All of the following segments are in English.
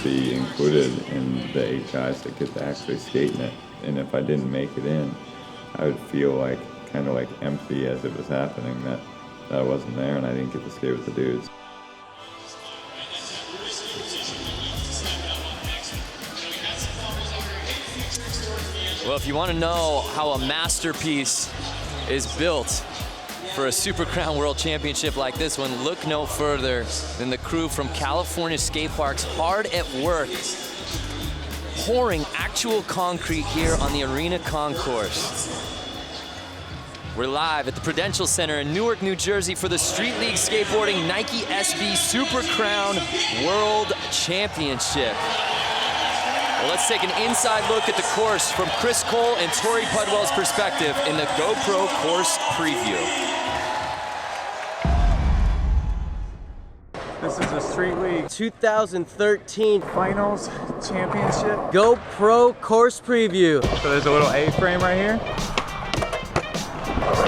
be included in the 8 guys that get to actually skate in it. And if I didn't make it in, I would feel like kind of like empty as it was happening, that I wasn't there and I didn't get to skate with the dudes. Well, if you want to know how a masterpiece is built for a Super Crown World Championship like this one, look no further than the crew from California skate parks, hard at work, pouring actual concrete here on the Arena Concourse. We're live at the Prudential Center in Newark, New Jersey for the Street League Skateboarding Nike SB Super Crown World Championship. Well, let's take an inside look at the course from Chris Cole and Torey Pudwill's perspective in the GoPro course preview. This is the Street League 2013 Finals Championship. GoPro course preview. So there's a little A-frame right here.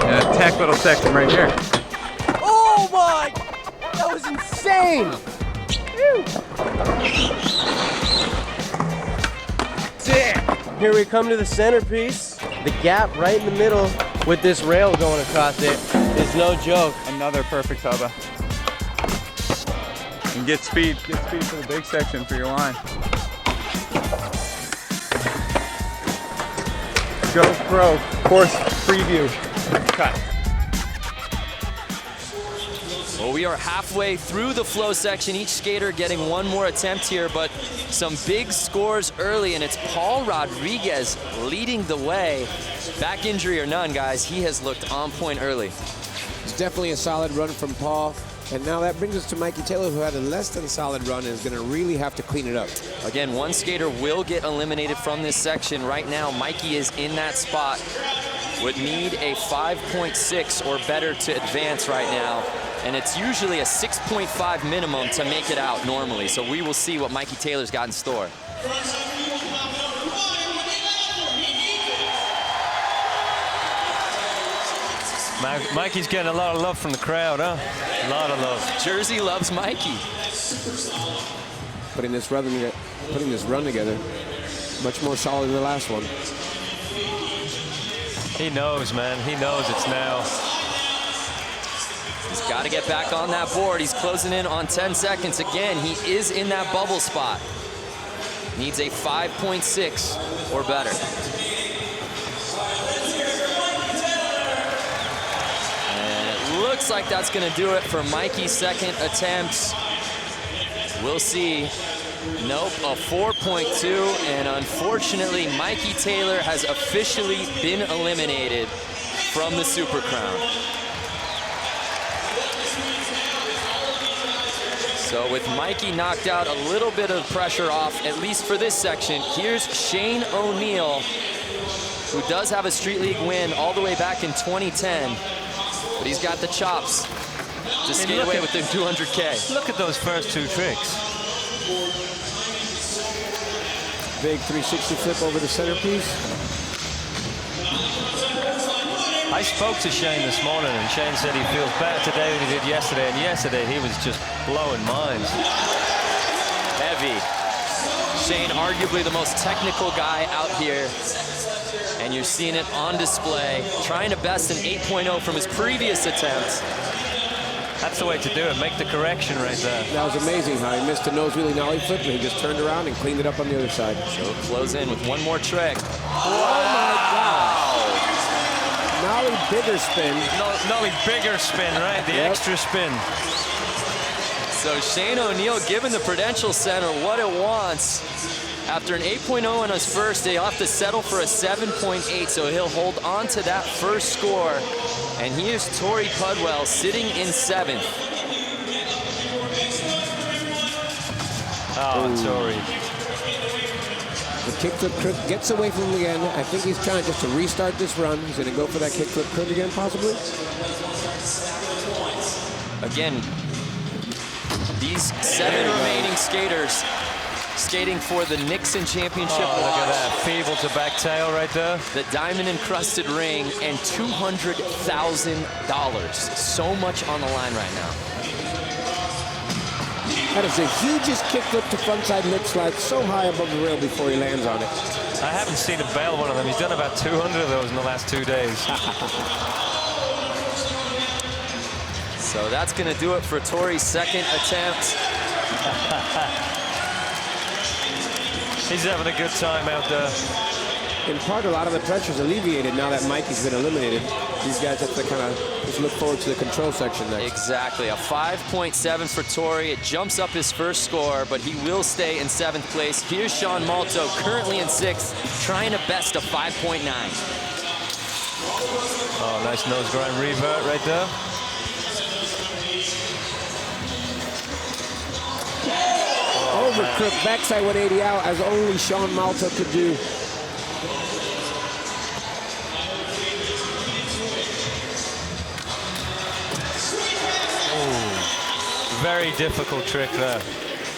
And a tech little section right here. Oh my! That was insane! Damn! Here we come to the centerpiece. The gap right in the middle with this rail going across it is no joke. Another perfect hubba. And get speed for the big section for your line. GoPro course preview. Cut. Well, we are halfway through the flow section, each skater getting one more attempt here, but some big scores early, and it's Paul Rodriguez leading the way. Back injury or none, guys, he has looked on point early. It's definitely a solid run from Paul. And now that brings us to Mikey Taylor, who had a less than solid run and is going to really have to clean it up. Again, one skater will get eliminated from this section. Right now, Mikey is in that spot. Would need a 5.6 or better to advance right now. And it's usually a 6.5 minimum to make it out normally. So we will see what Mikey Taylor's got in store. Mikey's getting a lot of love from the crowd, huh? A lot of love. Jersey loves Mikey. Putting this run together, much more solid than the last one. He knows, man. He knows it's now. He's got to get back on that board. He's closing in on 10 seconds. Again, he is in that bubble spot. Needs a 5.6 or better. Looks like that's going to do it for Mikey's second attempt. We'll see. Nope, a 4.2, and unfortunately, Mikey Taylor has officially been eliminated from the Super Crown. So with Mikey knocked out, a little bit of pressure off, at least for this section. Here's Shane O'Neill, who does have a Street League win all the way back in 2010. But he's got the chops to skate away with the 200K. Look at those first two tricks. Big 360 flip over the centerpiece. I spoke to Shane this morning, and Shane said he feels better today than he did yesterday. And yesterday, he was just blowing minds. Heavy. Shane, arguably the most technical guy out here. And you're seeing it on display, trying to best an 8.0 from his previous attempt. That's the way to do it, make the correction right there. That was amazing how he missed a nose wheelie nollie flip, and he just turned around and cleaned it up on the other side. So close in with one more trick. Oh my God. Nollie bigger spin. Nollie bigger spin, right? The extra spin. So Shane O'Neill giving the Prudential Center what it wants. After an 8.0 on his first day, he'll have to settle for a 7.8, so he'll hold on to that first score. And here's Torey Pudwill sitting in 7th. Oh, Torey. The kickflip crib gets away from him again. I think he's trying just to restart this run. He's going to go for that kickflip crib again, possibly. Again, these 7 remaining skaters skating for the Nixon Championship. Oh, look at that, feeble to back tail right there. The diamond-encrusted ring and $200,000. So much on the line right now. That is the hugest kickflip to frontside lip slide, so high above the rail before he lands on it. I haven't seen him bail one of them. He's done about 200 of those in the last 2 days. So that's going to do it for Torey's second attempt. He's having a good time out there. In part, a lot of the pressure's alleviated now that Mikey's been eliminated. These guys have to kind of just look forward to the control section next. Exactly, a 5.7 for Torey. It jumps up his first score, but he will stay in 7th place. Here's Sean Malto, currently in 6th, trying to best a 5.9. Oh, nice nose grind revert right there. Over crook, backside 180 out, as only Sean Malto could do. Very difficult trick there.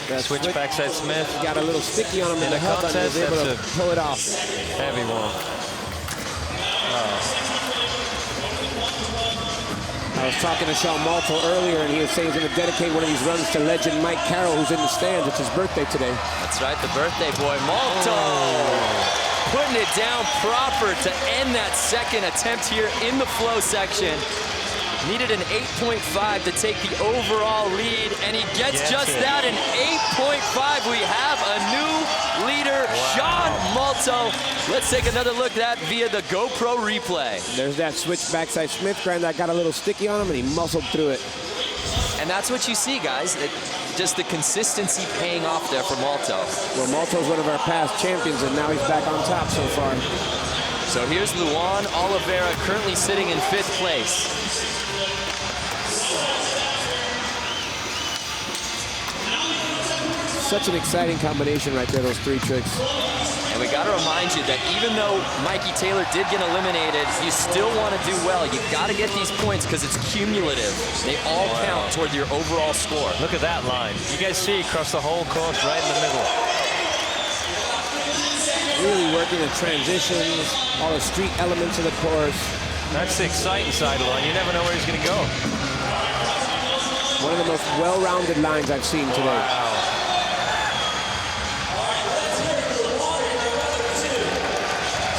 That Switch backside Smith. Got a little sticky on him in the hub and was able to pull it off. Heavy one. I was talking to Sean Malto earlier, and he was saying he's going to dedicate one of these runs to legend Mike Carroll, who's in the stands. It's his birthday today. That's right, the birthday boy, Malto. Putting it down proper to end that second attempt here in the flow section. Needed an 8.5 to take the overall lead, and he gets just that, an 8.5. We have a new leader, Sean Malto. Let's take another look at that via the GoPro replay. There's that switch backside Smith grind that got a little sticky on him, and he muscled through it. And that's what you see, guys. Just the consistency paying off there for Malto. Well, Malto's one of our past champions, and now he's back on top so far. So here's Luan Oliveira, currently sitting in 5th place. Such an exciting combination right there, those 3 tricks. And we got to remind you that even though Mikey Taylor did get eliminated, you still want to do well. You got to get these points because it's cumulative. They all count toward your overall score. Look at that line. You guys see across the whole course, right in the middle. Really working the transitions, all the street elements of the course. That's the exciting side of the line. You never know where he's going to go. One of the most well-rounded lines I've seen today. Wow.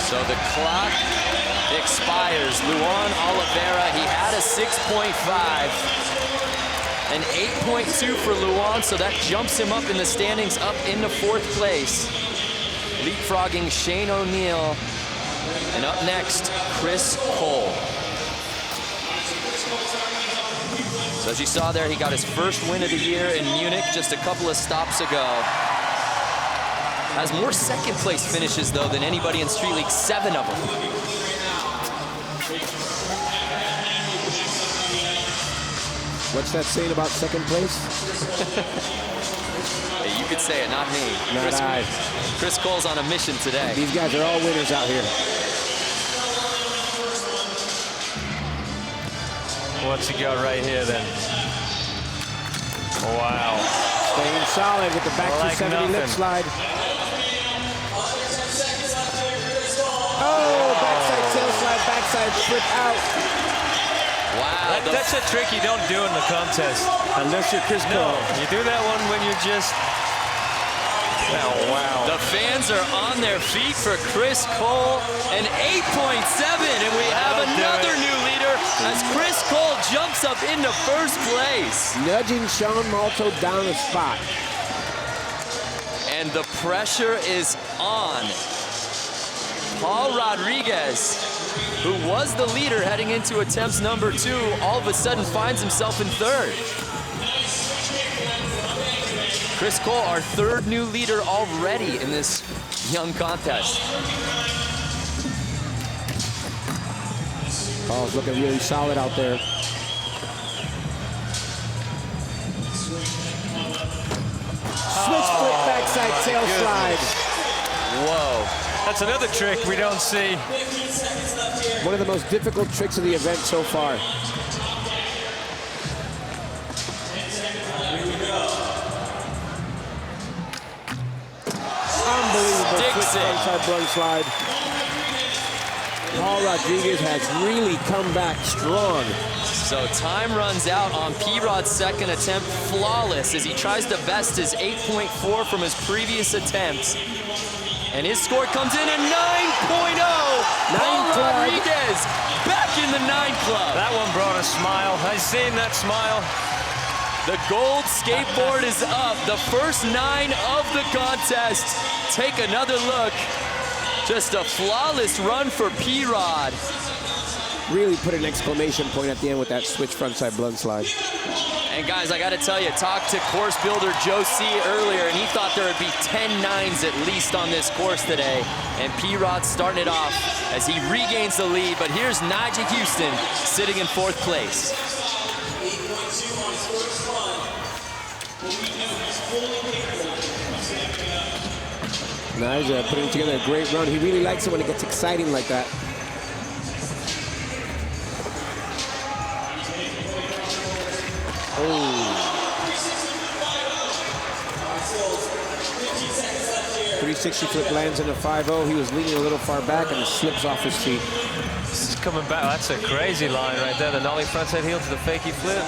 So the clock expires. Luan Oliveira, he had a 6.5. An 8.2 for Luan, so that jumps him up in the standings, up into 4th place. Leapfrogging Shane O'Neill. And up next, Chris Cole. So as you saw there, he got his first win of the year in Munich just a couple of stops ago. Has more second place finishes, though, than anybody in Street League, 7 of them. What's that saying about second place? Hey, you could say it, not me. Not I. Chris Cole's on a mission today. These guys are all winners out here. What's he got right here, then? Wow. Staying solid with the back Like 270 lip nothing. slide. Oh, backside tail slide, backside flip out. Wow. That's a trick you don't do in the contest. Unless you're Chris No, Cole. you do that one when you're just... Oh, wow. The fans are on their feet for Chris Cole, an 8.7, and we have another new leader as Chris Cole jumps up into 1st place. Nudging Sean Malto down the spot. And the pressure is on. Paul Rodriguez, who was the leader heading into attempts number 2, all of a sudden finds himself in 3rd. Chris Cole, our 3rd new leader already in this young contest. Paul's looking really solid out there. Switch flip backside tail slide. Whoa. That's another trick we don't see. One of the most difficult tricks of the event so far. Unbelievable Sticks switch it. frontside plunge slide. Paul Rodriguez has really come back strong. So time runs out on P-Rod's second attempt, flawless as he tries to best his 8.4 from his previous attempts. And his score comes in at 9.0. Paul Rodriguez back in the 9 club. That one brought a smile. I've seen that smile. The gold skateboard is up. The first 9 of the contest. Take another look. Just a flawless run for P-Rod. Really put an exclamation point at the end with that switch frontside blunt slide. And guys, I gotta tell you, talked to course builder Joe C earlier, and he thought there would be 10 9s at least on this course today. And P-Rod starting it off as he regains the lead, but here's Nyjah Huston sitting in 4th place. Nyjah putting together a great run. He really likes it when it gets exciting like that. Oh. 360 flip lands in a 5-0. He was leaning a little far back and slips off his feet. This is coming back. That's a crazy line right there. The nollie frontside heel to the fakie flip.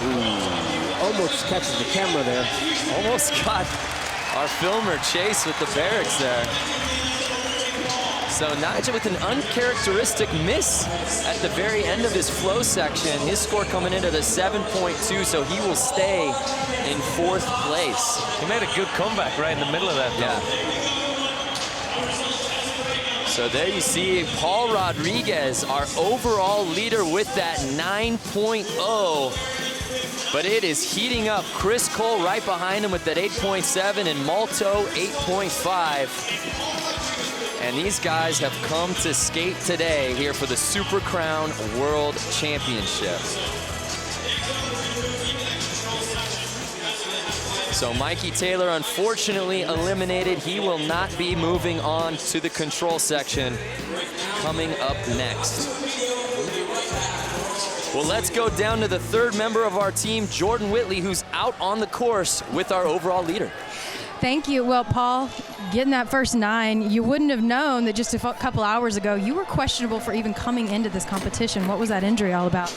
Ooh, almost catches the camera there. Almost got our filmer Chase with the barracks there. So Nyjah with an uncharacteristic miss at the very end of his flow section. His score coming in at a 7.2, so he will stay in 4th place. He made a good comeback right in the middle of that, though. Yeah. So there you see Paul Rodriguez, our overall leader with that 9.0. But it is heating up. Chris Cole right behind him with that 8.7 and Malto 8.5. And these guys have come to skate today here for the Super Crown World Championship. So Mikey Taylor unfortunately eliminated. He will not be moving on to the control section coming up next. Well, let's go down to the 3rd member of our team, Jordan Whitley, who's out on the course with our overall leader. Thank you. Well, Paul, getting that first 9, you wouldn't have known that just a couple hours ago you were questionable for even coming into this competition. What was that injury all about?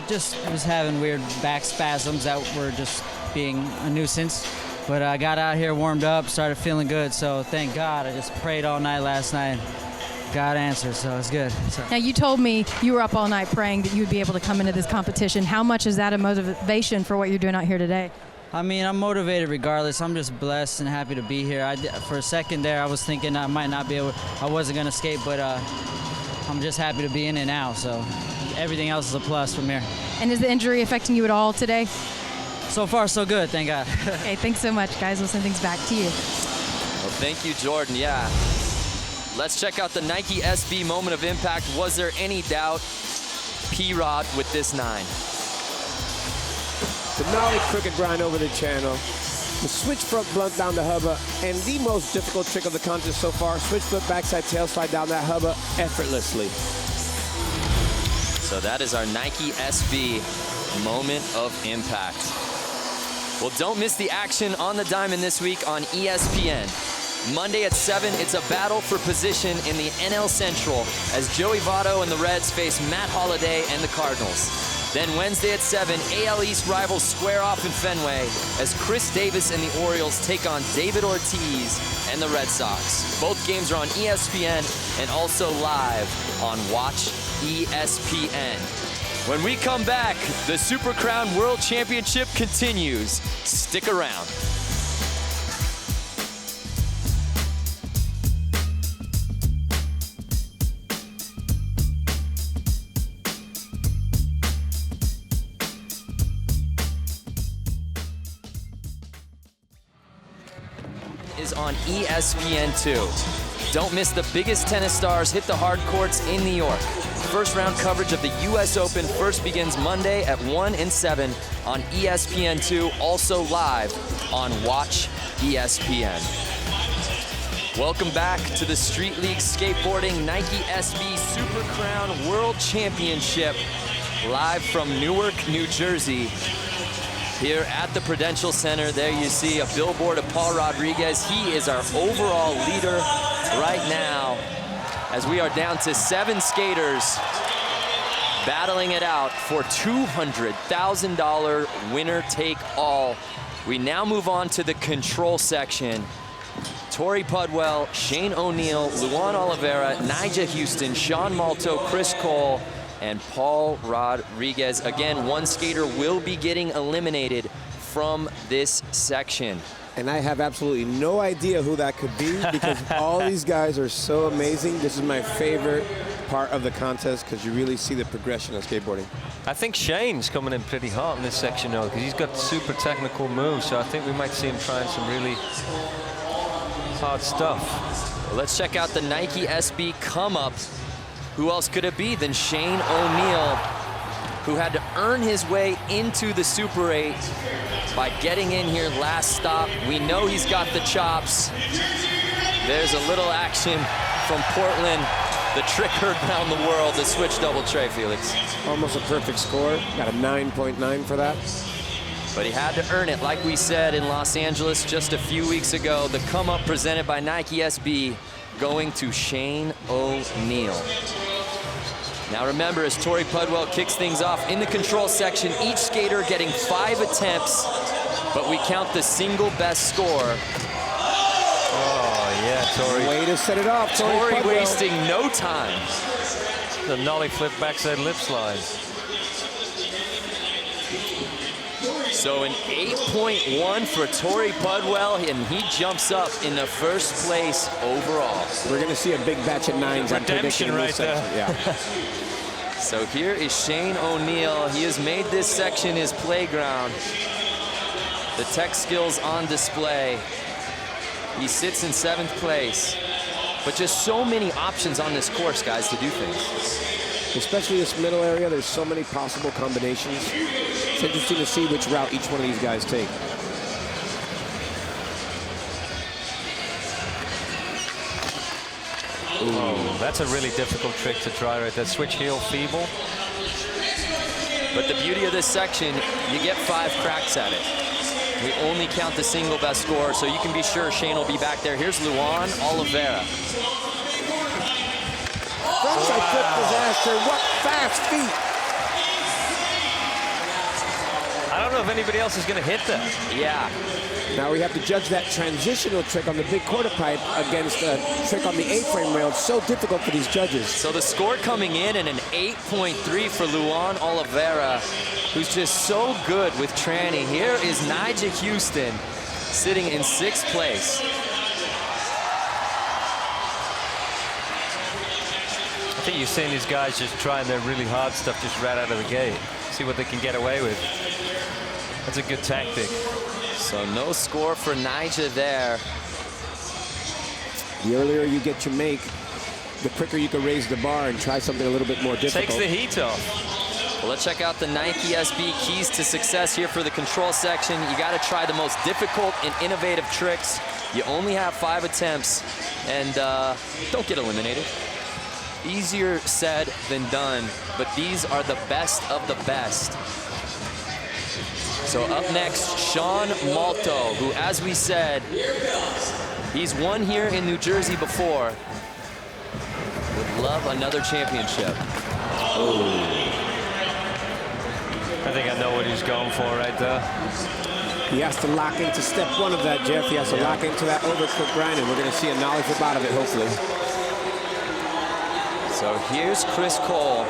Just was having weird back spasms that were just being a nuisance. But I got out here, warmed up, started feeling good. So thank God. I just prayed all night last night. God answered, so it's good. So. Now, you told me you were up all night praying that you would be able to come into this competition. How much is that a motivation for what you're doing out here today? I mean, I'm motivated regardless. I'm just blessed and happy to be here. For a second there, I was thinking I might not be able, I wasn't going to skate, but I'm just happy to be in it now. So everything else is a plus from here. And is the injury affecting you at all today? So far, so good, thank God. Okay, thanks so much, guys. We'll send things back to you. Well, thank you, Jordan. Yeah. Let's check out the Nike SB moment of impact. Was there any doubt? P-Rod with this 9. The nollie crooked grind over the channel. The switch front blunt down the hubba. And the most difficult trick of the contest so far, switch flip backside tail slide down that hubba effortlessly. So that is our Nike SB moment of impact. Well, don't miss the action on the diamond this week on ESPN. Monday at 7, it's a battle for position in the NL Central as Joey Votto and the Reds face Matt Holliday and the Cardinals. Then Wednesday at 7, AL East rivals square off in Fenway as Chris Davis and the Orioles take on David Ortiz and the Red Sox. Both games are on ESPN and also live on Watch ESPN. When we come back, the Super Crown World Championship continues. Stick around. Is on ESPN2. Don't miss the biggest tennis stars hit the hard courts in New York. First round coverage of the US Open first begins Monday at 1 and 7 on ESPN2, also live on Watch ESPN. Welcome back to the Street League Skateboarding Nike SB Super Crown World Championship, live from Newark, New Jersey. Here at the Prudential Center, there you see a billboard of Paul Rodriguez. He is our overall leader right now, as we are down to 7 skaters battling it out for $200,000 winner take all. We now move on to the control section. Torey Pudwill, Shane O'Neill, Luan Oliveira, Nyjah Huston, Sean Malto, Chris Cole, and Paul Rodriguez. Again, one skater will be getting eliminated from this section. And I have absolutely no idea who that could be because all these guys are so amazing. This is my favorite part of the contest because you really see the progression of skateboarding. I think Shane's coming in pretty hot in this section though, because he's got super technical moves, so I think we might see him trying some really hard stuff. Well, let's check out the Nike SB come up. Who else could it be than Shane O'Neill, who had to earn his way into the Super 8 by getting in here last stop. We know he's got the chops. There's a little action from Portland. The trick heard around the world, the switch double tray, Felix. Almost a perfect score. Got a 9.9 for that. But he had to earn it, like we said in Los Angeles just a few weeks ago. The come up presented by Nike SB going to Shane O'Neill. Now remember, as Torey Pudwill kicks things off in the control section, each skater getting 5 attempts, but we count the single best score. Oh, yeah, Torey. Way to set it off, Torey wasting no time. The nollie flip backside lip slide. So an 8.1 for Torey Pudwill, and he jumps up in the first place overall. We're going to see a big batch of 9s. Redemption right there. Yeah. So here is Shane O'Neill. He has made this section his playground. The tech skills on display. He sits in 7th place. But just so many options on this course, guys, to do things. Especially this middle area, there's so many possible combinations. It's interesting to see which route each one of these guys take. Oh, that's a really difficult trick to try right there. Switch heel feeble. But the beauty of this section, you get 5 cracks at it. We only count the single best score, so you can be sure Shane will be back there. Here's Luan Oliveira. Frontside flip disaster. What fast feet. I don't know if anybody else is going to hit that. Yeah. Now we have to judge that transitional trick on the big quarter pipe against a trick on the A-frame rail. It's so difficult for these judges. So the score coming in at an 8.3 for Luan Oliveira, who's just so good with tranny. Here is Nyjah Huston sitting in 6th place. I think you're seeing these guys just trying their really hard stuff just right out of the gate. See what they can get away with. That's a good tactic. So no score for Nyjah there. The earlier you get your make, the quicker you can raise the bar and try something a little bit more difficult. Takes the heat off. Well, let's check out the Nike SB keys to success here for the control section. You got to try the most difficult and innovative tricks. You only have 5 attempts, and don't get eliminated. Easier said than done, but these are the best of the best. So up next, Sean Malto, who, as we said, he's won here in New Jersey before. Would love another championship. I think I know what he's going for right there. He has to lock into step 1 of that, Jeff. He has to lock into that overcook grind, and we're going to see a nollie flip out of it, hopefully. So here's Chris Cole.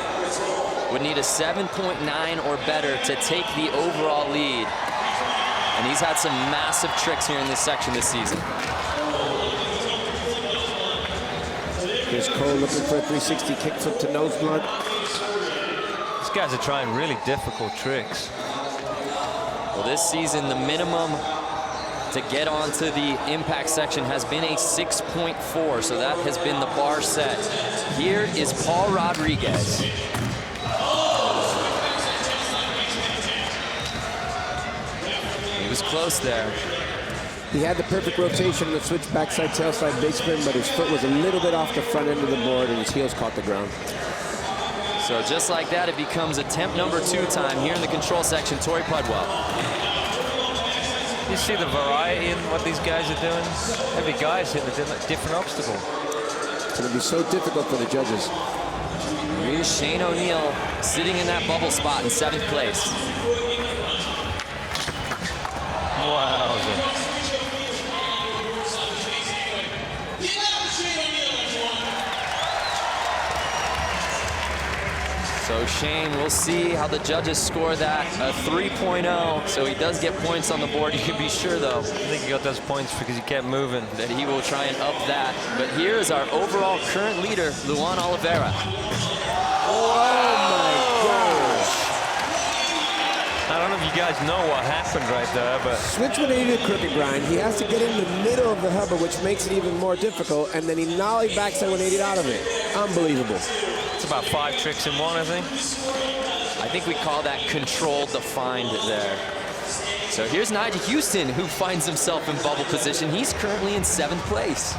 Would need a 7.9 or better to take the overall lead. And he's had some massive tricks here in this section this season. Here's Cole looking for a 360 kickflip to nose blunt. These guys are trying really difficult tricks. Well, this season, the minimum to get onto the impact section has been a 6.4, so that has been the bar set. Here is Paul Rodriguez. He was close there. He had the perfect rotation in the switch backside tailslide big spin, but his foot was a little bit off the front end of the board and his heels caught the ground. So just like that, it becomes attempt number 2 time here in the control section. Torey Pudwill. You see the variety in what these guys are doing? Every guy's hitting a different obstacle. It's going to be so difficult for the judges. Here's Shane O'Neill sitting in that bubble spot in 7th place. Wow. So Shane, we'll see how the judges score that. A 3.0, so he does get points on the board. You can be sure, though, I think he got those points because he kept moving. that he will try and up that. But here is our overall current leader, Luan Oliveira. I don't know if you guys know what happened right there, but Switch 180 to crooked grind. He has to get in the middle of the hubba, which makes it even more difficult, and then he nollie backside 180 out of it. Unbelievable. it's about 5 tricks in one, I think. I think we call that control defined there. So here's Nyjah Huston, who finds himself in bubble position. He's currently in 7th place.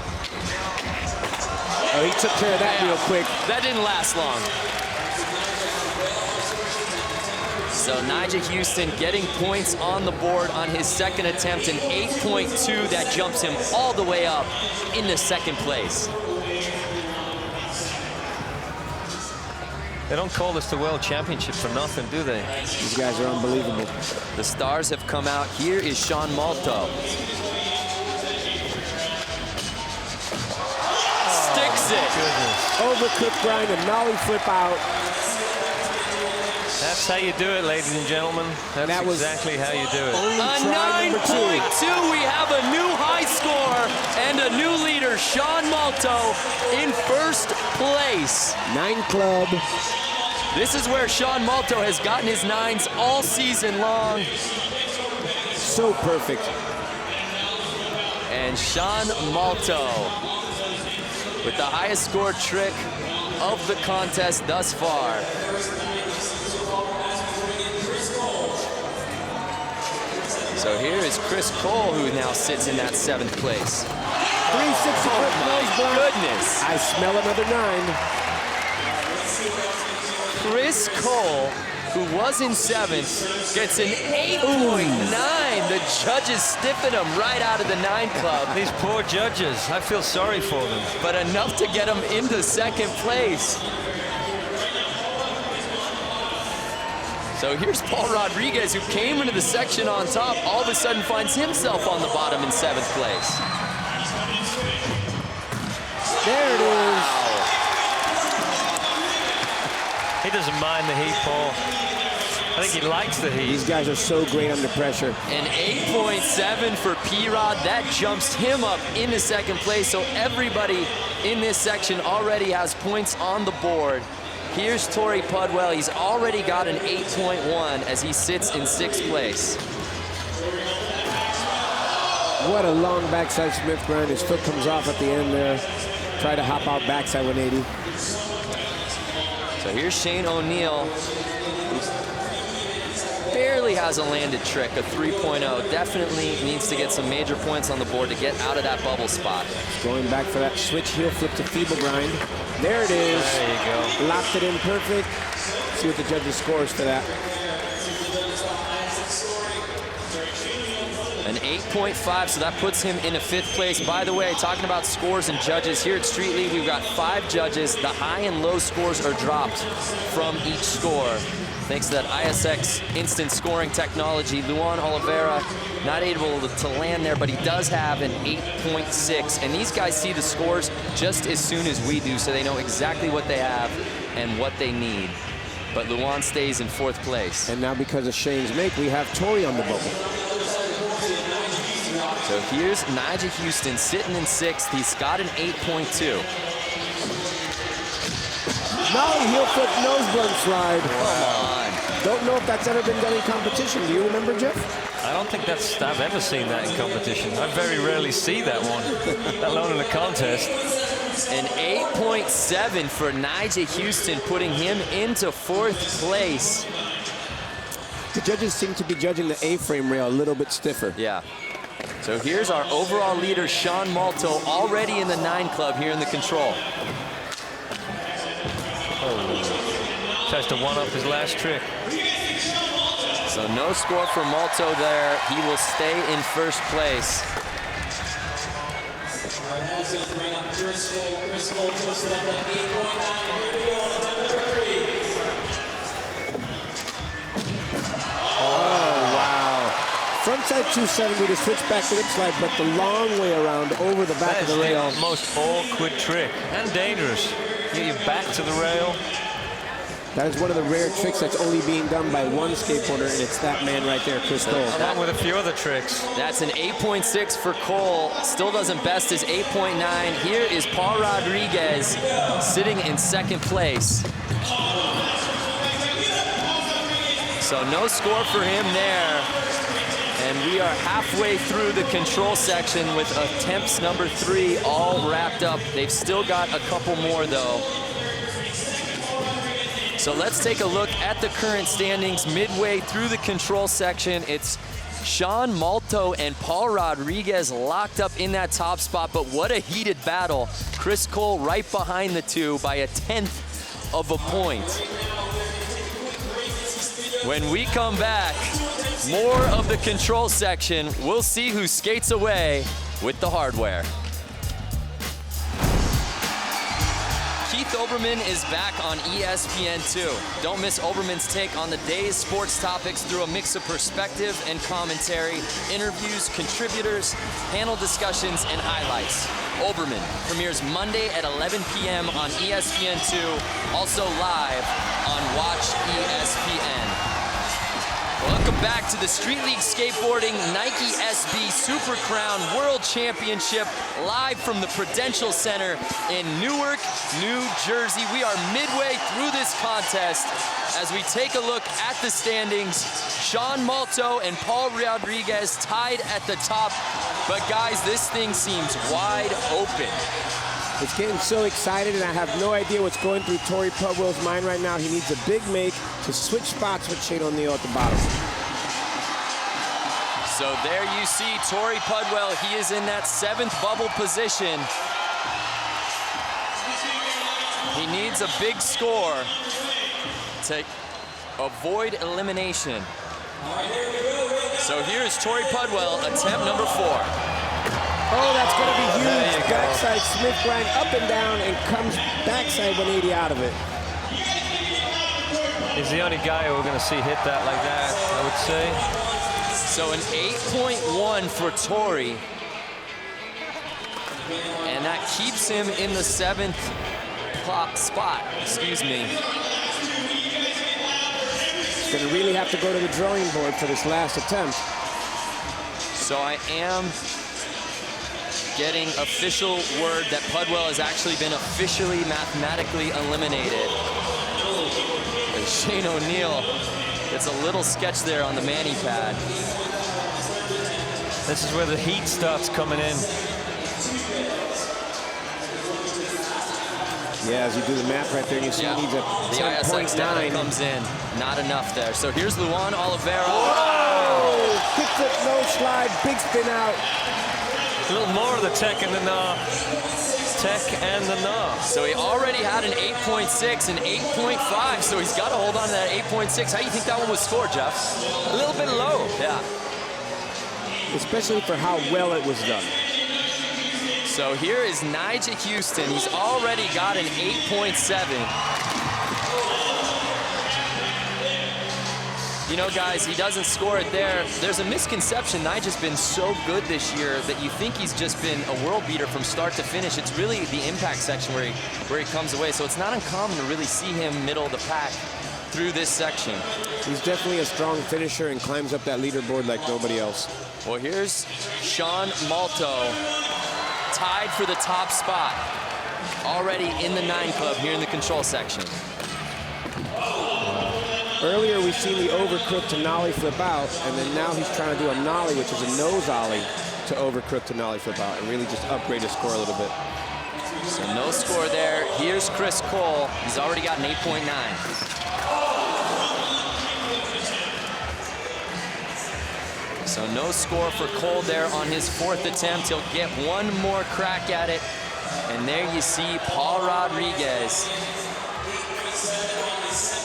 Oh, he took care of that real quick. That didn't last long. So Nyjah Huston getting points on the board on his 2nd attempt, an 8.2 that jumps him all the way up into 2nd place. They don't call this the World Championship for nothing, do they? These guys are unbelievable. The stars have come out. Here is Sean Malto. Sticks it. Overcooked grind and nollie flip out. That's how you do it, ladies and gentlemen. That's That was exactly how you do it. Only A try number 2. 9.2. We have a new high score and a new leader, Sean Malto, in 1st place. 9 club. This is where Sean Malto has gotten his 9s all season long. So perfect. And Sean Malto with the highest scored trick of the contest thus far. So here is Chris Cole, who now sits in that 7th place. 360 foot nose blunt. Goodness. I smell another 9. Chris Cole, who was in 7th, gets an 8.9. The judges stiffen him right out of the 9 club. These poor judges, I feel sorry for them. But enough to get him into 2nd place. So here's Paul Rodriguez, who came into the section on top, all of a sudden finds himself on the bottom in 7th place. There it is. He doesn't mind the heat, Paul. I think he likes the heat. These guys are so great under pressure. An 8.7 for P-Rod. That jumps him up into 2nd place. So everybody in this section already has points on the board. Here's Torey Pudwill. He's already got an 8.1 as he sits in 6th place. What a long backside Smith grind. His foot comes off at the end there. Try to hop out backside 180. So here's Shane O'Neill, who barely has a landed trick, a 3.0. Definitely needs to get some major points on the board to get out of that bubble spot. Going back for that switch heel flip to feeble grind. There it is. There you go. Locked it in perfect. See what the judges scores for that. An 8.5, so that puts him in a 5th place. By the way, talking about scores and judges, here at Street League, we've got 5 judges. The high and low scores are dropped from each score. Thanks to that ISX instant scoring technology, Luan Oliveira not able to land there, but he does have an 8.6. And these guys see the scores just as soon as we do, so they know exactly what they have and what they need. But Luan stays in 4th place. And now because of Shane's make, we have Torey on the bubble. So here's Nyjah Huston sitting in 6th. He's got an 8.2. Nollie heel flip nose blunt slide. Come on. Don't know if that's ever been done in competition. Do you remember, Jeff? I don't think I've ever seen that in competition. I very rarely see that one, let alone in a contest. An 8.7 for Nyjah Huston, putting him into 4th place. The judges seem to be judging the A-frame rail a little bit stiffer. Yeah. So here's our overall leader, Sean Malto, already in the 9 club here in the control. Tries to one-up his last trick. So no score for Malto there. He will stay in 1st place. Frontside 270 to switch back to lip slide, but the long way around over the back of the rail. The most awkward trick and dangerous. Get your back to the rail. That is one of the rare tricks that's only being done by one skateboarder, and it's that man right there, Chris Cole. Along with a few other tricks. That's an 8.6 for Cole. Still doesn't best his 8.9. Here is Paul Rodriguez sitting in second place. So no score for him there. And we are halfway through the control section with attempts number 3 all wrapped up. They've still got a couple more though. So let's take a look at the current standings midway through the control section. It's Sean Malto and Paul Rodriguez locked up in that top spot, but what a heated battle. Chris Cole right behind the two by a 1/10 of a point. When we come back, more of the control section. We'll see who skates away with the hardware. Keith Olbermann is back on ESPN2. Don't miss Olbermann's take on the day's sports topics through a mix of perspective and commentary, interviews, contributors, panel discussions, and highlights. Olbermann premieres Monday at 11 p.m. on ESPN2, also live on Watch ESPN. Welcome back to the Street League Skateboarding Nike SB Super Crown World Championship, live from the Prudential Center in Newark, New Jersey. We are midway through this contest as we take a look at the standings. Sean Malto and Paul Rodriguez tied at the top, but guys, this thing seems wide open. It's getting so excited, and I have no idea what's going through Torey Pudwill's mind right now. He needs a big make to switch spots with Shane O'Neill at the bottom. So there you see Torey Pudwill. He is in that 7th bubble position. He needs a big score to avoid elimination. So here's Torey Pudwill, attempt number 4. Oh, that's going to be huge. Backside Smith grind up and down and comes backside 180 out of it. He's the only guy we're going to see hit that like that, I would say. So an 8.1 for Torey. And that keeps him in the 7th spot, excuse me. He's going to really have to go to the drawing board for this last attempt. So I am getting official word that Pudwill has actually been officially mathematically eliminated. And Shane O'Neill gets a little sketch there on the mani pad. This is where the heat starts coming in. Yeah, as you do the math right there, you see he needs a 10.9. The ISX data comes in. Not enough there. So here's Luan Oliveira. Whoa! Kickflip, no slide, big spin out. A little more of the tech and the gnaw. Tech and the gnaw. So he already had an 8.6 and 8.5, so he's got to hold on to that 8.6. How do you think that one was scored, Jeff? A little bit low. Yeah. Especially for how well it was done. So here is Nyjah Huston. He's already got an 8.7. You know, guys, he doesn't score it there. There's a misconception. Nyjah's been so good this year that you think he's just been a world beater from start to finish. It's really the impact section where he comes away. So it's not uncommon to really see him middle of the pack through this section. He's definitely a strong finisher and climbs up that leaderboard like nobody else. Well, here's Sean Malto, tied for the top spot, already in the 9 club here in the control section. Earlier, we've seen the overcrook to nollie flip out, and then now he's trying to do a nollie, which is a nose ollie, to overcrook to nollie flip out, and really just upgrade his score a little bit. So no score there. Here's Chris Cole. He's already got an 8.9. So no score for Cole there on his 4th attempt. He'll get one more crack at it. And there you see Paul Rodriguez.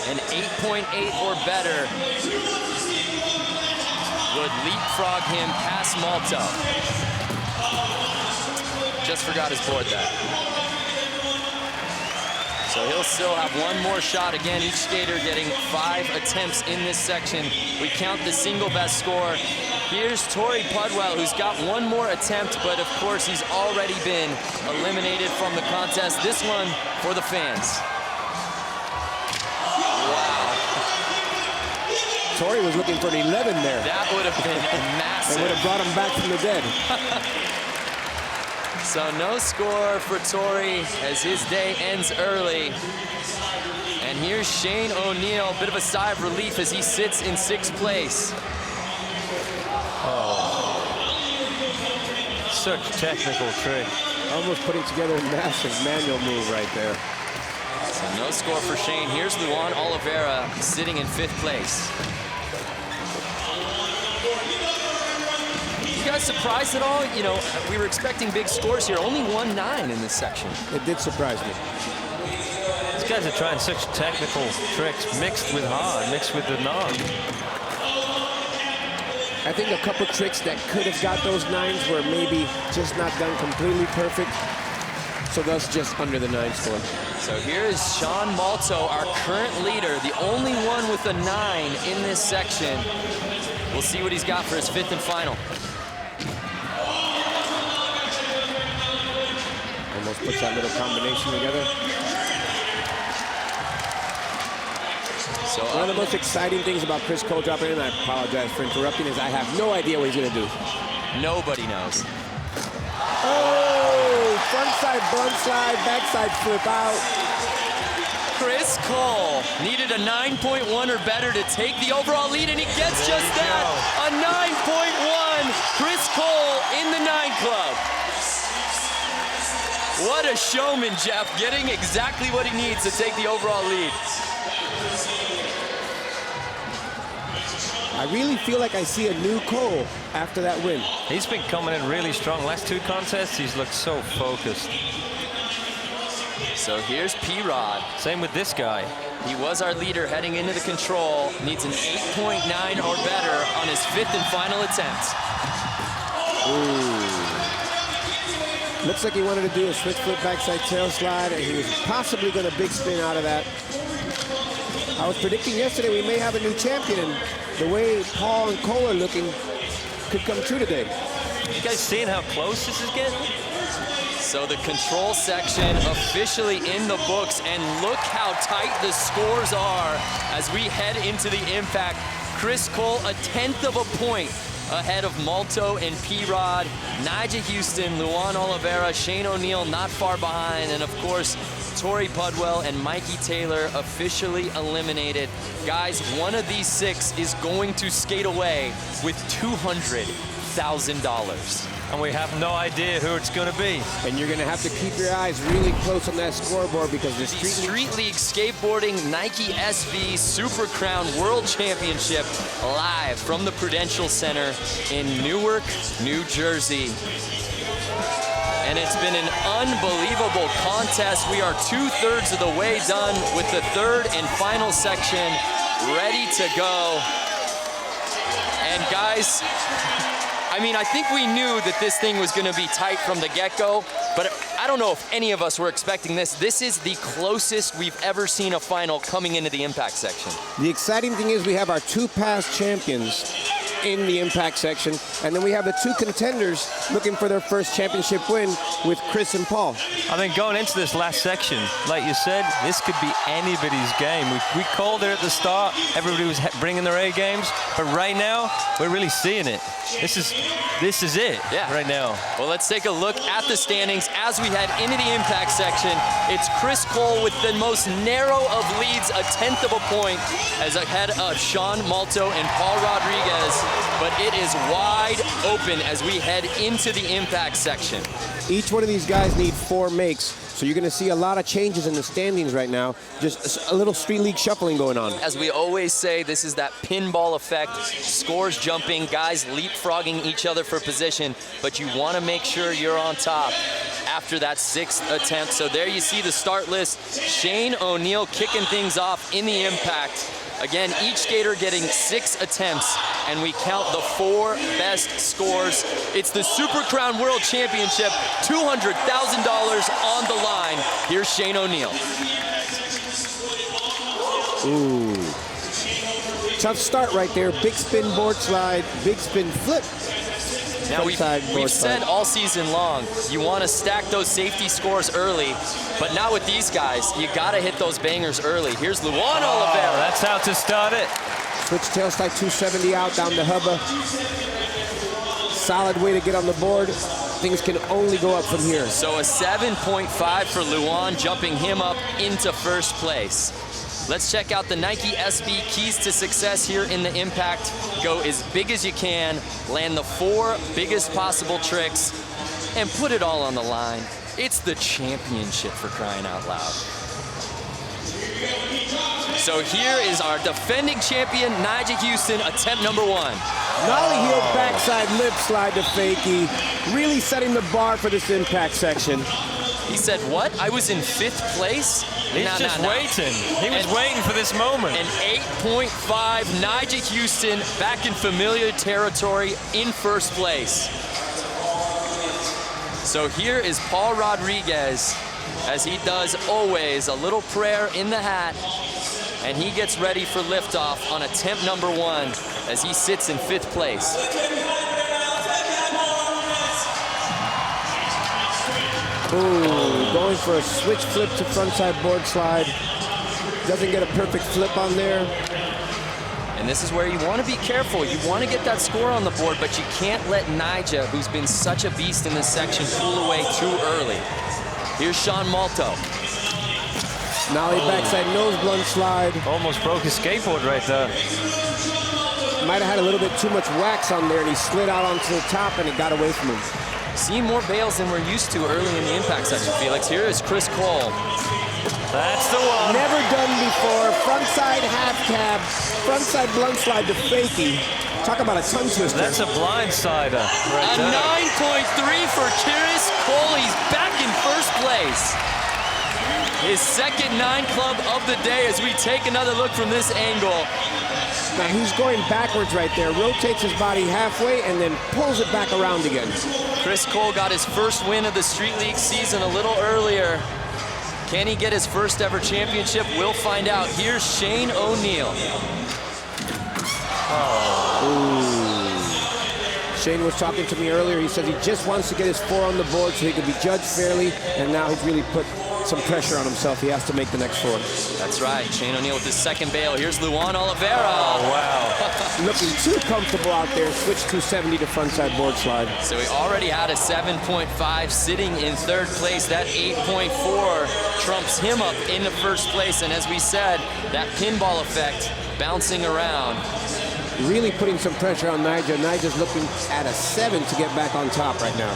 An 8.8 or better would leapfrog him past Malto. just forgot his board that. So he'll still have one more shot. Again, each skater getting 5 attempts in this section. We count the single best score. Here's Torey Pudwill, who's got one more attempt, but of course he's already been eliminated from the contest. This one for the fans. Wow. Torey was looking for an 11 there. That would have been massive. It would have brought him back from the dead. So no score for Torey as his day ends early. And here's Shane O'Neill, a bit of a sigh of relief as he sits in 6th place. Oh. Such a technical trick. Almost putting together a massive manual move right there. So no score for Shane. Here's Luan Oliveira sitting in 5th place. You guys surprised at all? You know, we were expecting big scores here. Only 1-9 in this section. It did surprise me. These guys are trying such technical tricks, mixed with hard, mixed with the non. I think a couple tricks that could have got those 9s were maybe just not done completely perfect. So thus just under the 9 score. So here is Sean Malto, our current leader, the only one with a 9 in this section. We'll see what he's got for his 5th and final. Almost puts that little combination together. So one of the most exciting things about Chris Cole dropping in, I apologize for interrupting, is I have no idea what he's going to do. Nobody knows. Oh, front side blunt slide, backside flip out. Chris Cole needed a 9.1 or better to take the overall lead, and he gets just that, a 9.1. Chris Cole in the 9 club. What a showman, Jeff, getting exactly what he needs to take the overall lead. I really feel like I see a new Cole after that win. He's been coming in really strong. Last 2 contests, he's looked so focused. So here's P-Rod. Same with this guy. He was our leader heading into the control. Needs an 8.9 or better on his 5th and final attempt. Ooh. Looks like he wanted to do a switch flip backside tail slide, and he was possibly going to big spin out of that. I was predicting yesterday we may have a new champion, and the way Paul and Cole are looking could come true today. You guys seeing how close this is getting? So the control section officially in the books, and look how tight the scores are as we head into the impact. Chris Cole, a 1/10 of a point ahead of Malto and P-Rod. Nyjah Huston, Luan Oliveira, Shane O'Neill not far behind, and of course, Torey Pudwill and Mikey Taylor officially eliminated. Guys, one of these 6 is going to skate away with $200,000. And we have no idea who it's going to be. And you're going to have to keep your eyes really close on that scoreboard, because the Street League Skateboarding Nike SV Super Crown World Championship live from the Prudential Center in Newark, New Jersey. And it's been an unbelievable contest. We are 2/3 of the way done with the 3rd and final section ready to go. And guys, I mean, I think we knew that this thing was going to be tight from the get-go, but I don't know if any of us were expecting this. This is the closest we've ever seen a final coming into the impact section. The exciting thing is we have our 2 past champions in the impact section, and then we have the 2 contenders looking for their first championship win with Chris and Paul. I think going into this last section, like you said, this could be anybody's game. We called it at the start. Everybody was bringing their A games, but right now we're really seeing it. This is it right now. Well, let's take a look at the standings as we head into the impact section. It's Chris Cole with the most narrow of leads, a 1/10 of a point, as ahead of Sean Malto and Paul Rodriguez. But it is wide open as we head into the impact section. Each one of these guys need 4 makes, so you're going to see a lot of changes in the standings right now. Just a little Street League shuffling going on. As we always say, this is that pinball effect. Scores jumping, guys leapfrogging each other for position, but you want to make sure you're on top after that 6th attempt. So there you see the start list. Shane O'Neill kicking things off in the impact. Again, each skater getting 6 attempts, and we count the 4 best scores. It's the Super Crown World Championship, $200,000 on the line. Here's Shane O'Neill. Ooh. Tough start right there. Big spin board slide, big spin flip. Now we've said all season long, you want to stack those safety scores early, but now with these guys, you got to hit those bangers early. Here's Luan Oliveira. That's how to start it. Switch tail slide 270 out down the hubba. Solid way to get on the board. Things can only go up from here. So a 7.5 for Luan, jumping him up into first place. Let's check out the Nike SB keys to success here in the impact. Go as big as you can, land the 4 biggest possible tricks, and put it all on the line. It's the championship, for crying out loud. So here is our defending champion, Nyjah Huston, attempt number 1. Nollie heel backside lip slide to fakie. Really setting the bar for this impact section. He said, what? I was in 5th place? He's just waiting. He was waiting for this moment. An 8.5, Nyjah Huston back in familiar territory in first place. So here is Paul Rodriguez, as he does always, a little prayer in the hat, and he gets ready for liftoff on attempt number 1 as he sits in 5th place. Ooh, going for a switch flip to frontside board slide. Doesn't get a perfect flip on there. And this is where you want to be careful. You want to get that score on the board, but you can't let Nyjah, who's been such a beast in this section, pull away too early. Here's Sean Malto. Nollie backside nose blunt slide. Almost broke his skateboard right there. Might have had a little bit too much wax on there, and he slid out onto the top, and it got away from him. Seeing more bails than we're used to early in the impact section, Felix. Here is Chris Cole. That's the one. Never done before. Frontside half cab, frontside blunt slide to fakie. Talk about a tongue twister. That's a blindsider right there. A 9.3 for Chris Cole. He's back in first place. His second 9 club of the day as we take another look from this angle. Now he's going backwards right there, rotates his body halfway and then pulls it back around again. Chris Cole got his first win of the Street League season a little earlier. Can he get his first ever championship? We'll find out. Here's Shane O'Neill. Shane was talking to me earlier. He said he just wants to get his 4 on the board so he can be judged fairly, and now he's really put some pressure on himself. He has to make the next 4. That's right. Shane O'Neill with his second bail. Here's Luan Oliveira. Oh, wow. Looking too comfortable out there. Switch 270 to frontside board slide. So he already had a 7.5 sitting in 3rd place. That 8.4 trumps him up into first place. And as we said, that pinball effect bouncing around. Really putting some pressure on Nyjah. Nyjah's looking at a 7 to get back on top right now.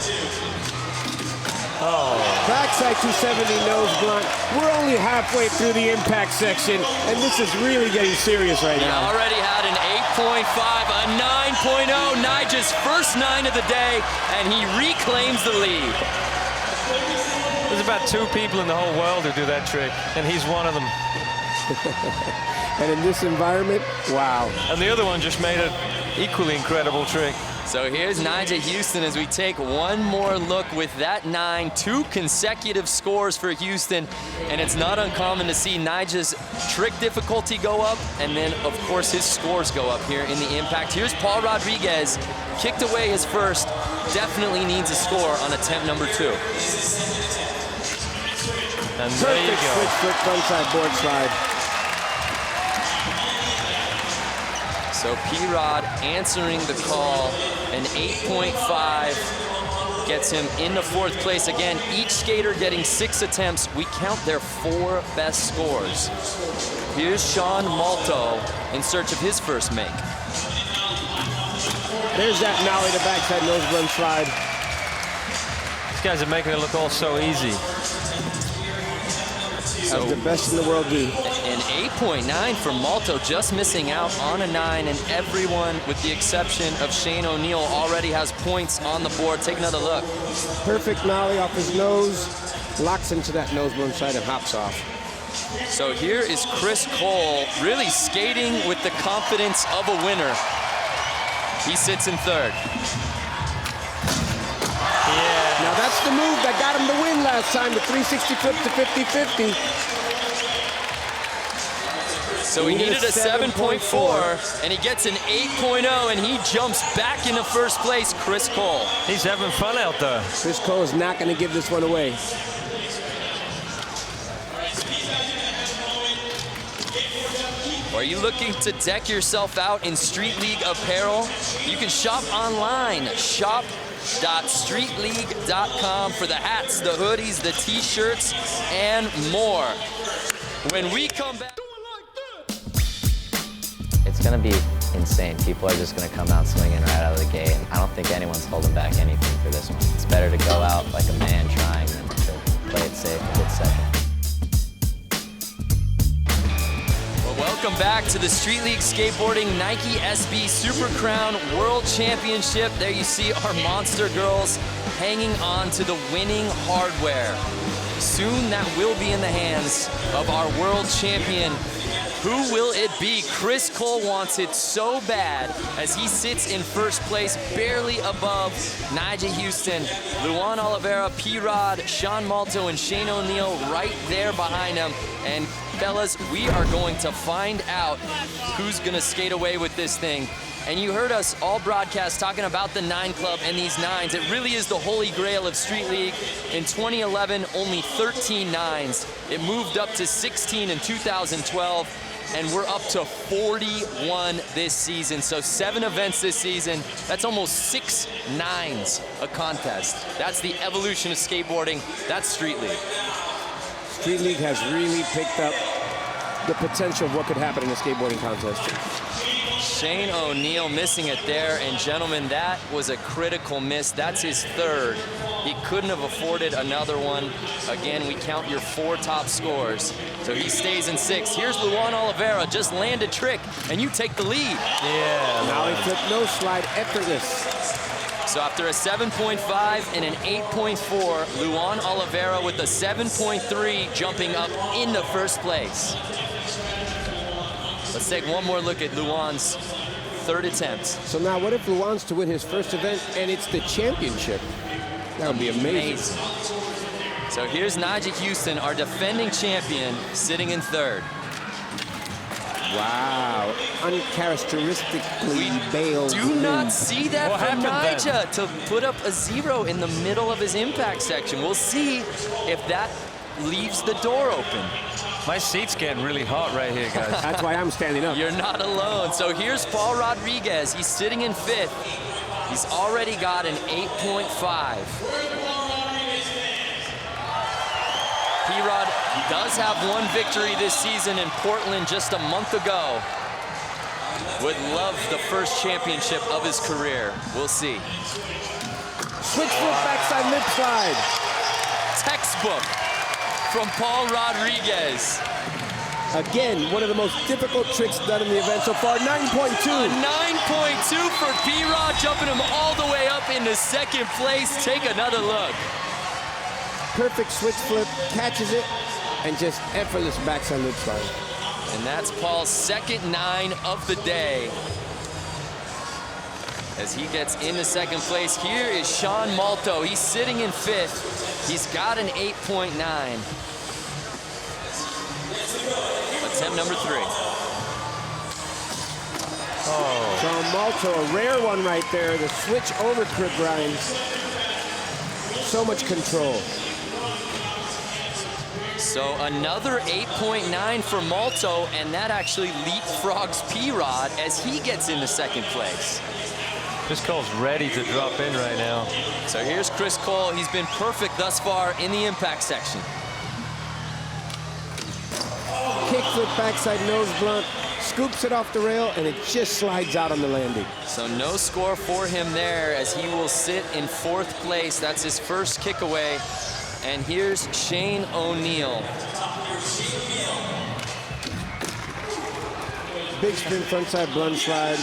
Backside 270 nose blunt. We're only halfway through the impact section, and this is really getting serious right now. He already had an 8.5, a 9.0, Nyjah's first 9 of the day, and he reclaims the lead. There's about 2 people in the whole world who do that trick, and he's one of them. And in this environment, wow. And the other one just made an equally incredible trick. So here's Nyjah Huston as we take one more look with that 9, 2 consecutive scores for Huston. And it's not uncommon to see Nyjah's trick difficulty go up, and then of course his scores go up here in the impact. Here's Paul Rodriguez, kicked away his first, definitely needs a score on attempt number 2. And there you Perfect go. switch foot frontside board slide. So P-Rod answering the call, an 8.5 gets him into 4th place. Again, each skater getting 6 attempts. We count their 4 best scores. Here's Sean Malto in search of his first make. There's that Nollie to backside nose blunt slide. These guys are making it look all so easy. As the best in the world do. An 8.9 for Malto, just missing out on a 9, and everyone, with the exception of Shane O'Neill, already has points on the board. Take another look. Perfect Nollie off his nose, locks into that nose blunt side and hops off. So here is Chris Cole really skating with the confidence of a winner. He sits in third. Yeah. Now that's the move that got him the win last time, the 360 flip to 50-50. So he needed a 7.4, and he gets an 8.0, and he jumps back into first place, Chris Cole. He's having fun out there. Chris Cole is not going to give this one away. Are you looking to deck yourself out in Street League apparel? You can shop online, shop.streetleague.com for the hats, the hoodies, the t-shirts, and more. When we come back... It's going to be insane. People are just going to come out swinging right out of the gate. And I don't think anyone's holding back anything for this one. It's better to go out like a man trying than to play it safe and get second. Well, welcome back to the Street League Skateboarding Nike SB Super Crown World Championship. There you see our monster girls hanging on to the winning hardware. Soon that will be in the hands of our world champion. Who will it be? Chris Cole wants it so bad as he sits in first place, barely above Nyjah Huston, Luan Oliveira, P-Rod, Sean Malto, and Shane O'Neill right there behind him. And fellas, we are going to find out who's gonna skate away with this thing. And you heard us all broadcast talking about the 9 Club and these 9s. It really is the holy grail of Street League. In 2011, only 13 9s. It moved up to 16 in 2012. And we're up to 41 this season. So 7 events this season. That's almost 6 9s a contest. That's the evolution of skateboarding. That's Street League. Street League has really picked up the potential of what could happen in a skateboarding contest. Shane O'Neill missing it there. And gentlemen, that was a critical miss. That's his 3rd. He couldn't have afforded another one. Again, we count your 4 top scores. So he stays in 6th. Here's Luan Oliveira, just land a trick, and you take the lead. Yeah. Now he took no slide, effortless. So after a 7.5 and an 8.4, Luan Oliveira with a 7.3 jumping up into first place. Let's take one more look at Luan's 3rd attempt. So now what if Luan's to win his first event and it's the championship? That would be amazing. So here's Nyjah Huston, our defending champion, sitting in 3rd. Wow, uncharacteristically bailed. Do not see that What from happened Nyjah to put up a 0 in the middle of his impact section. We'll see if that leaves the door open. My seat's getting really hot right here, guys. That's why I'm standing up. You're not alone. So here's Paul Rodriguez. He's sitting in 5th. He's already got an 8.5. P-Rod does have 1 victory this season in Portland just a month ago. Would love the first championship of his career. We'll see. Switch flip backside lip slide. Textbook from Paul Rodriguez. Again, one of the most difficult tricks done in the event so far, 9.2. A 9.2 for P-Rod, jumping him all the way up into 2nd place. Take another look. Perfect switch flip, catches it, and just effortless backside lip slide. And that's Paul's 2nd 9 of the day. As he gets into 2nd place, here is Sean Malto. He's sitting in 5th. He's got an 8.9. Attempt number 3. Oh. Sean Malto, a rare one right there. The switch over crib grind. So much control. So another 8.9 for Malto, and that actually leapfrogs P-Rod as he gets into 2nd place. Chris Cole's ready to drop in right now. So here's Chris Cole. He's been perfect thus far in the impact section. Kickflip backside nose blunt, scoops it off the rail, and it just slides out on the landing. So no score for him there as he will sit in 4th place. That's his first kick away. And here's Shane O'Neill. Big spin frontside blunt slide.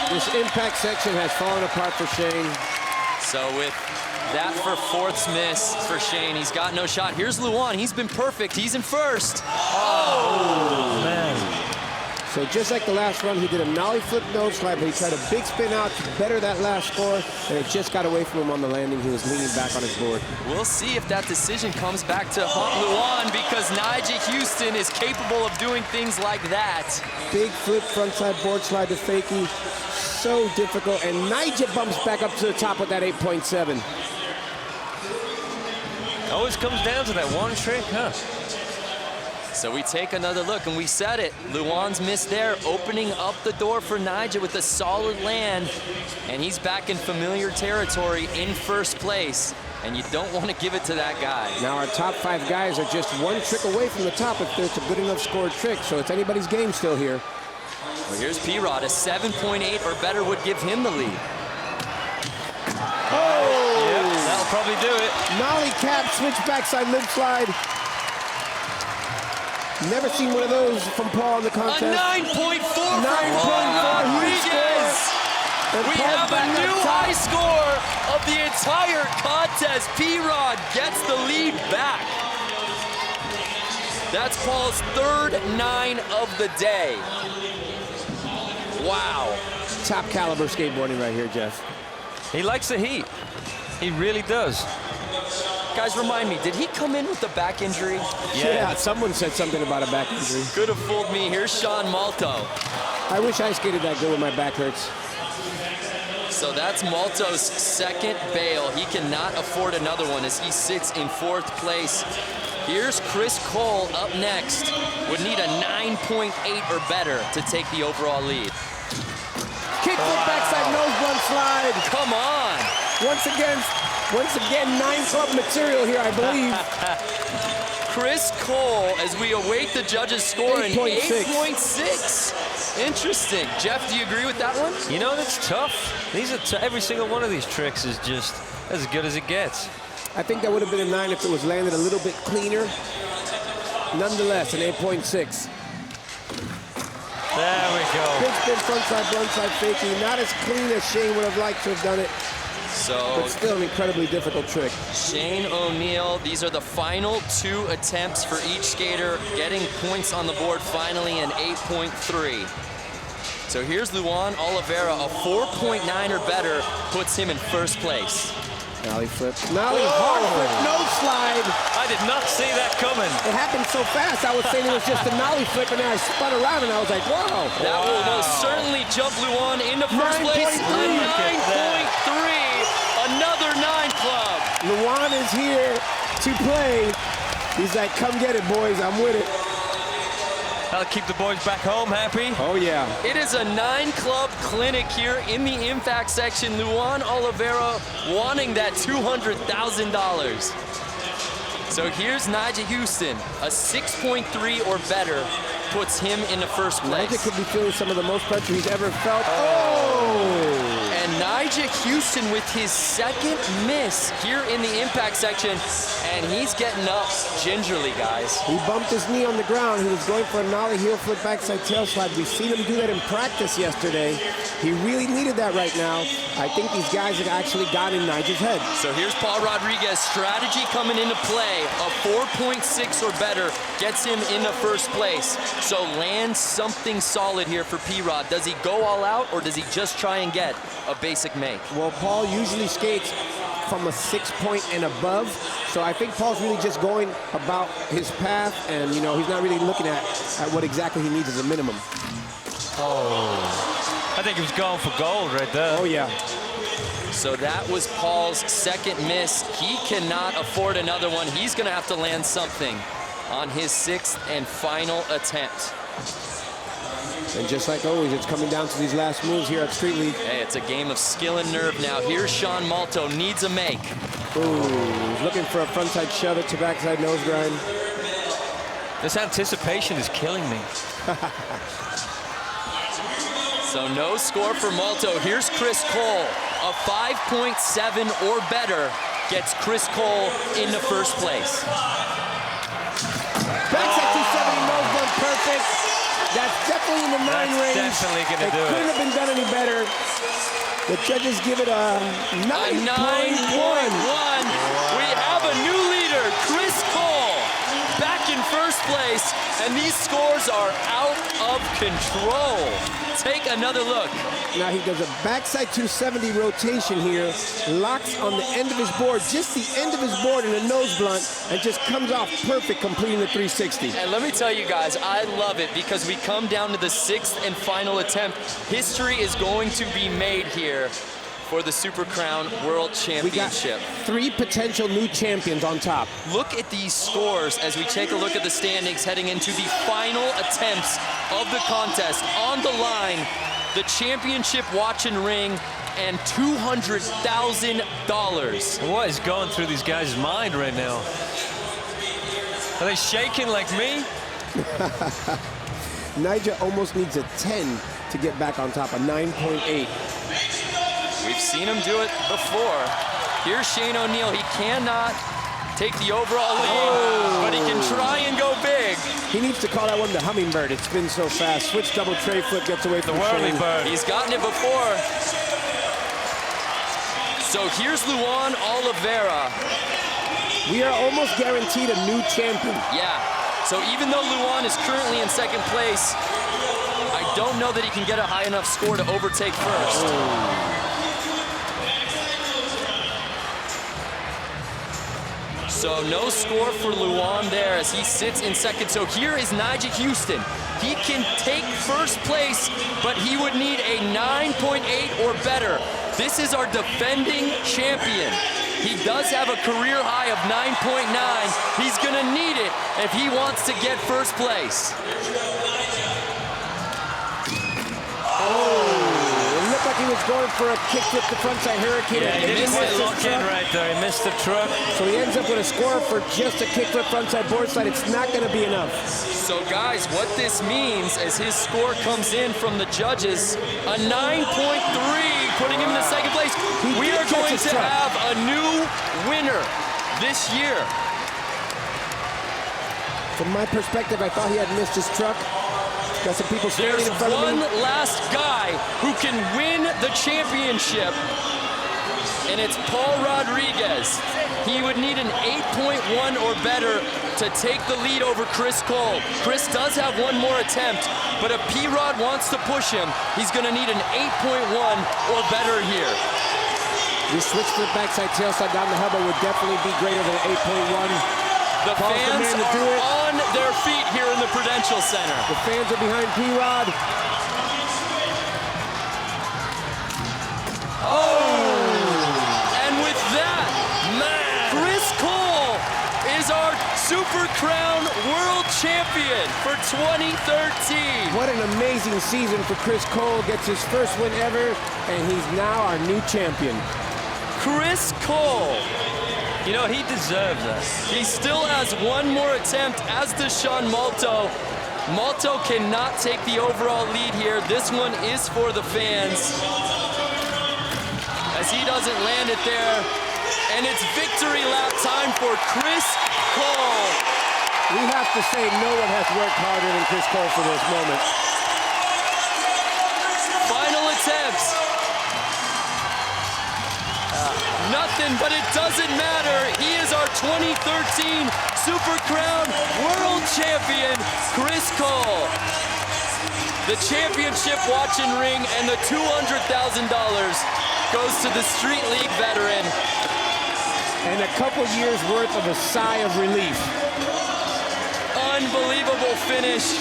This impact section has fallen apart for Shane. So with That for fourth's miss for Shane. He's got no shot. Here's Luan. He's been perfect. He's in first. Oh, man. So just like the last run, he did a nollie flip nose slide, but he tried a big spin out to better that last score, and it just got away from him on the landing. He was leaning back on his board. We'll see if that decision comes back to haunt Luan, because Nyjah Huston is capable of doing things like that. Big flip frontside board slide to fakie. So difficult, and Nyjah bumps back up to the top with that 8.7. Always comes down to that one trick, huh? So we take another look, and we said it. Luan's miss there, opening up the door for Nyjah with a solid land, and he's back in familiar territory in first place, and you don't want to give it to that guy. Now our top 5 guys are just one trick away from the top if it's a good enough scored trick, so it's anybody's game still here. Well, here's P-Rod. A 7.8 or better would give him the lead. Oh! Yep, that'll probably do it. Nollie cap, switch backside lip slide. Never seen one of those from Paul in the contest. A 9.4 for 9.4, huge Rodriguez. score. We have a new high score of the entire contest. P-Rod gets the lead back. That's Paul's third 9 of the day. Wow. Top caliber skateboarding right here, Jeff. He likes the heat. He really does. Guys, remind me, did he come in with a back injury? Yeah, someone said something about a back injury. Could have fooled me. Here's Sean Malto. I wish I skated that good when my back hurts. So that's Malto's second bail. He cannot afford another one as he sits in fourth place. Here's Chris Cole up next. Would need a 9.8 or better to take the overall lead. Kickflip backside nose blunt slide. Come on. Once again, 9 club material here, I believe. Chris Cole, as we await the judges' score, in 8.6. Interesting. Jeff, do you agree with that one? You know, that's tough. These are every single one of these tricks is just as good as it gets. I think that would have been a 9 if it was landed a little bit cleaner. Nonetheless, an 8.6. There we go. Big spin frontside, blindside fakie. Not as clean as Shane would have liked to have done it. But still an incredibly difficult trick. Shane O'Neill, these are the final 2 attempts for each skater, getting points on the board finally in 8.3. So here's Luan Oliveira, a 4.9 or better puts him in first place. Nollie flip. Nollie hard flip, no slide. I did not see that coming. It happened so fast, I was saying it was just a nollie flip, and then I spun around, and I was like, wow. That will most certainly jump Luan into first place. A 9.3. Another 9 club. Luan is here to play. He's like, come get it, boys. I'm with it. That'll keep the boys back home happy. Oh, yeah. It is a 9 club clinic here in the impact section. Luan Oliveira wanting that $200,000. So here's Nyjah Huston. A 6.3 or better puts him into first place. Nyjah could be feeling some of the most pressure he's ever felt. Oh! And Nyjah Huston with his second miss here in the impact section, and he's getting up gingerly, guys. He bumped his knee on the ground. He was going for a nollie heel flip backside tail slide. We've seen him do that in practice yesterday. He really needed that right now. I think these guys have actually got in Nyjah's head. So here's Paul Rodriguez, strategy coming into play. A 4.6 or better gets him into first place. So lands something solid here for P-Rod. Does he go all out, or does he just try and get a basic make? Well, Paul usually skates from a 6 point and above, so I think Paul's really just going about his path, and you know, he's not really looking at what exactly he needs as a minimum. Oh, I think he was going for gold right there. Oh yeah. So that was Paul's second miss. He cannot afford another one. He's gonna have to land something on his 6th and final attempt. And just like always, it's coming down to these last moves here at Street League. Hey, it's a game of skill and nerve now. Here's Sean Malto, needs a make. Ooh, he's looking for a frontside shove it to backside nose grind. This anticipation is killing me. So no score for Malto. Here's Chris Cole. A 5.7 or better gets Chris Cole into first place. Backside 270 nose blunt, perfect. That's definitely in the 9 range. Definitely gonna do it. Couldn't have been done any better. The judges give it a 9.1. 9.1. We have a new leader, Chris Cole, back in first place, and these scores are out of control. Take another look. Now he does a backside 270 rotation here, locks on the end of his board, just the end of his board in a nose blunt, and just comes off perfect, completing the 360. And let me tell you guys, I love it because we come down to the 6th and final attempt. History is going to be made here for the Super Crown World Championship. We got 3 potential new champions on top. Look at these scores as we take a look at the standings heading into the final attempts of the contest. On the line, the championship watch and ring and $200,000. What is going through these guys' mind right now? Are they shaking like me? Nyjah almost needs a 10 to get back on top, a 9.8. We've seen him do it before. Here's Shane O'Neill. He cannot take the overall lead, but he can try and go big. He needs to call that one the hummingbird. It spins so fast. Switch double tray flip, gets away from the whirly bird. He's gotten it before. So here's Luan Oliveira. We are almost guaranteed a new champion. Yeah. So even though Luan is currently in second place, I don't know that he can get a high enough score to overtake first. So no score for Luan there as he sits in second. So here is Nyjah Huston. He can take first place, but he would need a 9.8 or better. This is our defending champion. He does have a career high of 9.9. He's gonna need it if he wants to get first place. He was going for a kickflip to frontside hurricane. Yeah, he didn't quite lock in right there. He missed the truck. So he ends up with a score for just a kickflip frontside board slide. It's not going to be enough. So guys, what this means as his score comes in from the judges, a 9.3, putting him in the second place. We are going to have a new winner this year. From my perspective, I thought he had missed his truck. Got some people standing in front of me. There's one last guy who can win the championship, and it's Paul Rodriguez. He would need an 8.1 or better to take the lead over Chris Cole. Chris does have one more attempt, but if P-Rod wants to push him, he's gonna need an 8.1 or better here. Your switch flip backside tail slide down the hubba would definitely be greater than 8.1. The fans are on their feet here in the Prudential Center. The fans are behind P-Rod. And with that, Chris Cole is our Super Crown World Champion for 2013. What an amazing season for Chris Cole. Gets his first win ever, and he's now our new champion. Chris Cole. You know, he deserved that. He still has one more attempt, as does Sean Malto. Malto cannot take the overall lead here. This one is for the fans, as he doesn't land it there. And it's victory lap time for Chris Cole. We have to say no one has worked harder than Chris Cole for this moment. Final attempts. Nothing, but it doesn't matter. He is our 2013 Super Crown World Champion, Chris Cole. The championship watch and ring and the $200,000 goes to the Street League veteran. And a couple years worth of a sigh of relief. Unbelievable finish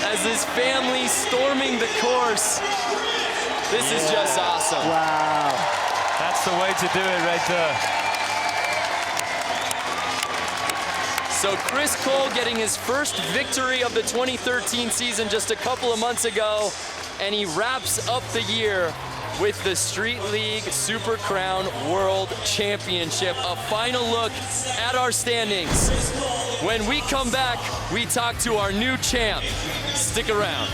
as his family storming the course. This is just awesome. Wow. That's the way to do it right there. So Chris Cole getting his first victory of the 2013 season just a couple of months ago, and he wraps up the year with the Street League Super Crown World Championship. A final look at our standings. When we come back, we talk to our new champ. Stick around.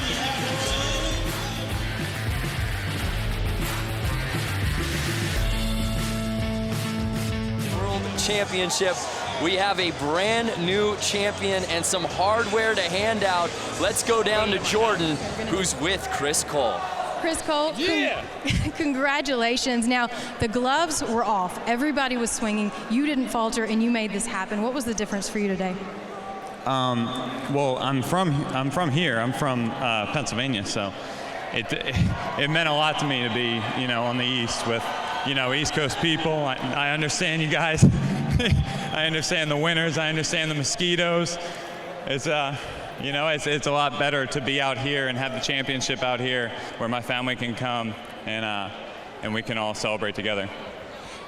Championship. We have a brand new champion and some hardware to hand out. Let's go down to Jordan, who's with Chris Cole. Chris Cole, congratulations. Now, the gloves were off. Everybody was swinging. You didn't falter, and you made this happen. What was the difference for you today? Well, I'm from here. I'm from Pennsylvania, so it meant a lot to me to be, on the East with, East Coast people. I understand you guys. I understand the winters. I understand the mosquitoes. It's it's a lot better to be out here and have the championship out here where my family can come and we can all celebrate together.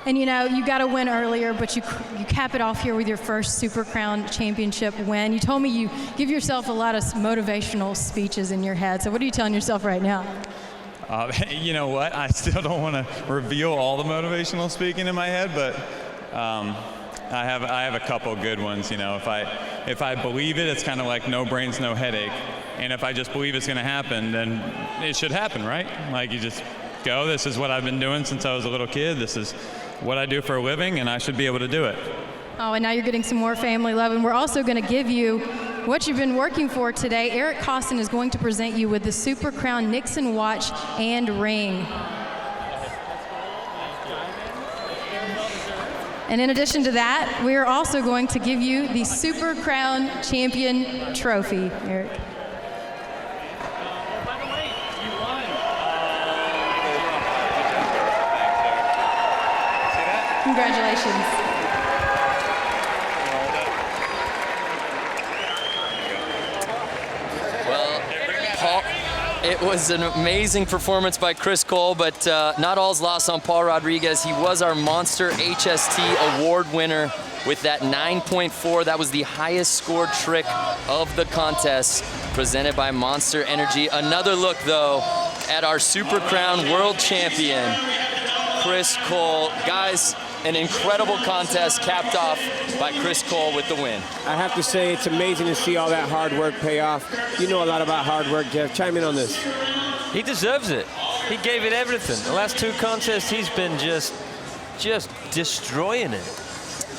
And you got to win earlier, but you cap it off here with your first Super Crown Championship win. You told me you give yourself a lot of motivational speeches in your head. So what are you telling yourself right now? You know what? I still don't want to reveal all the motivational speaking in my head, but I have a couple good ones. If I believe it, it's kind of like no brains, no headache. And if I just believe it's going to happen, then it should happen, right? Like you just go, this is what I've been doing since I was a little kid. This is what I do for a living, and I should be able to do it. Oh, and now you're getting some more family love, and we're also going to give you what you've been working for today. Eric Costin is going to present you with the Super Crown Nixon watch and ring. And in addition to that, we are also going to give you the Super Crown Champion trophy, Eric. Congratulations. Well, Paul, it was an amazing performance by Chris Cole, but not all's lost on Paul Rodriguez. He was our Monster HST Award winner with that 9.4. That was the highest scored trick of the contest, presented by Monster Energy. Another look, though, at our Super Crown World Champion, Chris Cole. Guys, an incredible contest capped off by Chris Cole with the win. I have to say, it's amazing to see all that hard work pay off. You know a lot about hard work, Jeff. Chime in on this. He deserves it. He gave it everything. The last two contests, he's been just destroying it.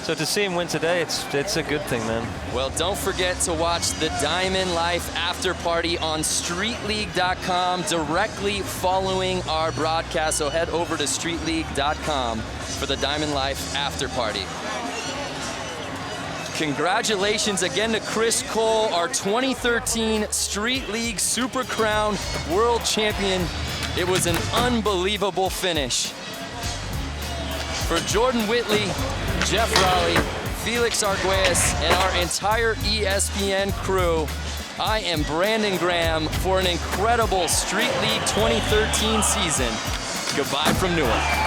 So to see him win today, it's a good thing, man. Well, don't forget to watch the Diamond Life After Party on StreetLeague.com directly following our broadcast. So head over to StreetLeague.com for the Diamond Life After Party. Congratulations again to Chris Cole, our 2013 Street League Super Crown World Champion. It was an unbelievable finish. For Jordan Whitley, Jeff Raleigh, Felix Arguelles, and our entire ESPN crew, I am Brandon Graham for an incredible Street League 2013 season. Goodbye from Newark.